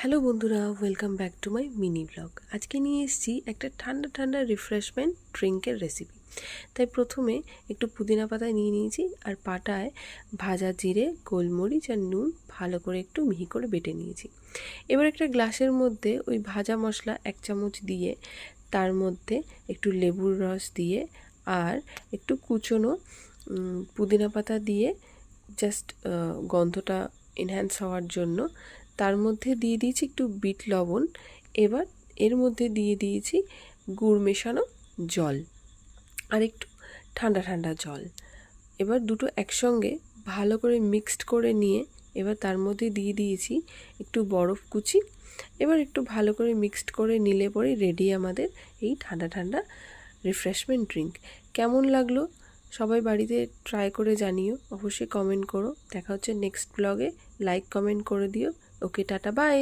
Hello বন্ধুরা, welcome back to my mini blog. আজকে নিয়ে এসেছি একটা ঠান্ডা ঠান্ডা রিফ্রেশমেন্ট ড্রিঙ্কের রেসিপি। তাই প্রথমে একটু পুদিনা পাতা নিয়ে নিয়েছি আর পাটায় ভাজা জিরে, গোলমরিচ আর নুন ভালো করে একটু মিহি করে বেটে নিয়েছি। এবার একটা গ্লাসের মধ্যে ওই ভাজা মশলা 1 চামচ দিয়ে তার মধ্যে একটু লেবুর রস দিয়ে আর একটু কুচনো পুদিনা পাতা দিয়ে জাস্ট গন্ধটা এনহ্যান্স হওয়ার জন্য তার মধ্যে দিয়ে দিয়েছি একটু বিট লবণ। এবার এর মধ্যে দিয়ে দিয়েছি গুড় মেশানো জল আর একটু ঠান্ডা ঠান্ডা জল। এবার দুটো একসঙ্গে ভালো করে মিক্সড করে নিয়ে এবার তার মধ্যে দিয়ে দিয়েছি একটু বরফ কুচি। এবার একটু ভালো করে মিক্সড করে নিলে পরে রেডি আমাদের এই ঠান্ডা ঠান্ডা রিফ্রেশমেন্ট ড্রিঙ্ক। কেমন লাগলো সবাই বাড়িতে ট্রাই করে জানিও, অবশ্যই কমেন্ট করো। দেখা হচ্ছে নেক্সট ব্লগে। লাইক কমেন্ট করে দিও। ওকে, টাটা, বাই।